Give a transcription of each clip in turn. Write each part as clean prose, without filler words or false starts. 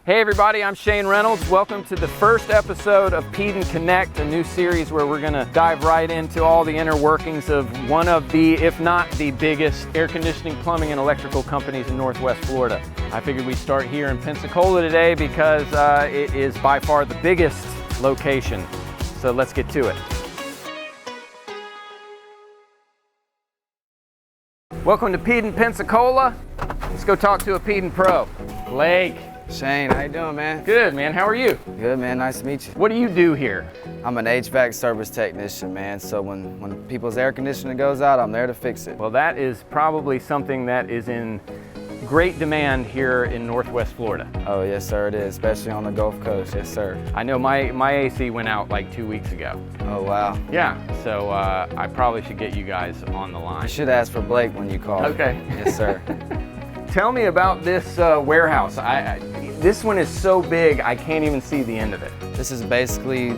Hey everybody, I'm Shane Reynolds. Welcome to the first episode of Peaden Connect, a new series where we're gonna dive right into all the inner workings of one of the, if not the biggest, air conditioning, plumbing, and electrical companies in Northwest Florida. I figured we'd start here in Pensacola today because it is by far the biggest location. So let's get to it. Welcome to Peaden, Pensacola. Let's go talk to a Peaden pro. Blake. Shane, how you doing, man? Good, man. How are you? Good, man. Nice to meet you. What do you do here? I'm an HVAC service technician, man. So when people's air conditioning goes out, I'm there to fix it. Well, that is probably something that is in great demand here in Northwest Florida. Oh, yes, sir, it is, especially on the Gulf Coast. Yes, sir. I know my AC went out like 2 weeks ago. Oh, wow. Yeah, so I probably should get you guys on the line. You should ask for Blake when you call. Okay. Yes, sir. Tell me about this warehouse. This one is so big, I can't even see the end of it. This is basically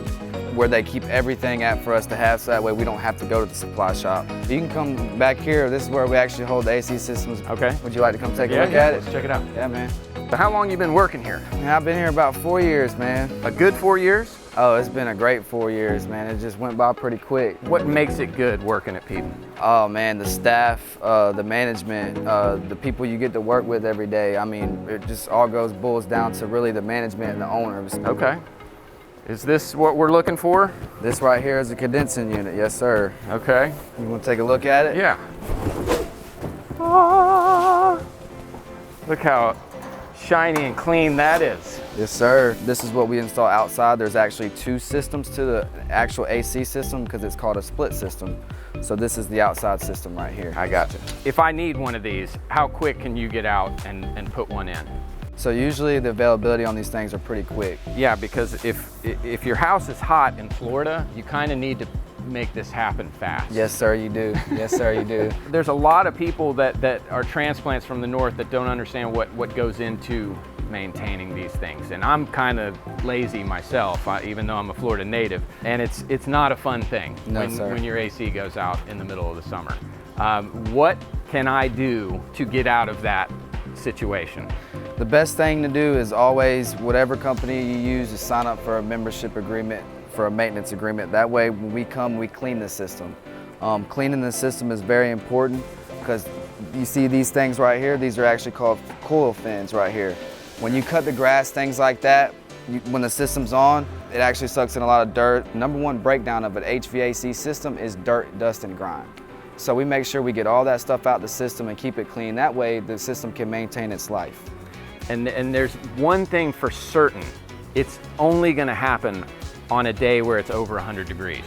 where they keep everything at for us to have, so that way we don't have to go to the supply shop. You can come back here. This is where we actually hold the AC systems. Okay. Would you like to come take a look at it? Let's check it out. Yeah, man. So how long you been working here? Yeah, I've been here about 4 years, man. A good 4 years? Oh, it's been a great 4 years, man. It just went by pretty quick. What makes it good working at Peaden? Oh man, the staff, the management, the people you get to work with every day. I mean, it just all boils down to really the management and the owners. Okay. Is this what we're looking for? This right here is a condensing unit, yes sir. Okay. You want to take a look at it? Yeah. Ah, look how shiny and clean that is. Yes sir. This is what we install outside. There's actually two systems to the actual AC system because it's called a split system. So this is the outside system right here. I got you. If I need one of these, how quick can you get out and put one in? So usually the availability on these things are pretty quick. Yeah, because if your house is hot in Florida, you kind of need to make this happen fast. Yes sir, you do. Yes sir, you do. There's a lot of people that are transplants from the north that don't understand what goes into maintaining these things, and I'm kind of lazy myself, even though I'm a Florida native, and it's not a fun thing when your AC goes out in the middle of the summer. What can I do to get out of that situation? The best thing to do is always, whatever company you use, is sign up for a membership agreement, for a maintenance agreement. That way when we come, we clean the system. Cleaning the system is very important because you see these things right here, these are actually called coil fins right here. When you cut the grass, things like that, when the system's on, it actually sucks in a lot of dirt. Number one breakdown of an HVAC system is dirt, dust, and grime. So we make sure we get all that stuff out the system and keep it clean. That way the system can maintain its life. And there's one thing for certain, it's only gonna happen on a day where it's over 100 degrees.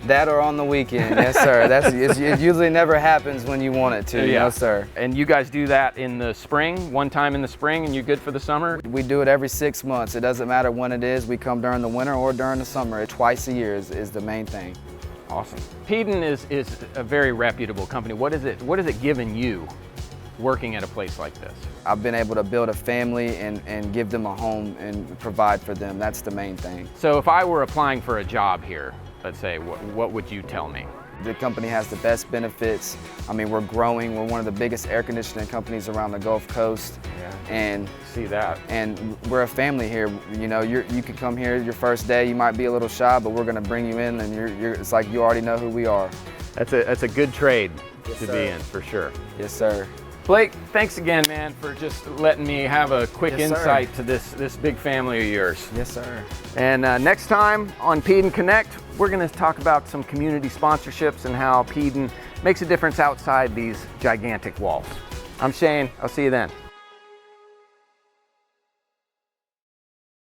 That or on the weekend, yes sir. It usually never happens when you want it to, yeah. Yes sir. And you guys do that in the spring, one time in the spring, and you're good for the summer? We do it every 6 months. It doesn't matter when it is. We come during the winter or during the summer. Twice a year is the main thing. Awesome. Peaden is a very reputable company. What is it giving you working at a place like this? I've been able to build a family and give them a home and provide for them. That's the main thing. So if I were applying for a job here, let's say, what would you tell me? The company has the best benefits. I mean, we're growing. We're one of the biggest air conditioning companies around the Gulf Coast. Yeah. And see that. And we're a family here. You know, you could come here your first day. You might be a little shy, but we're going to bring you in, and it's like you already know who we are. That's a good trade yes, to sir. be in, for sure. Yes, sir. Blake, thanks again, man, for just letting me have a quick yes, insight sir. to this big family of yours. Yes, sir. And next time on Peaden Connect, we're going to talk about some community sponsorships and how Peaden makes a difference outside these gigantic walls. I'm Shane. I'll see you then.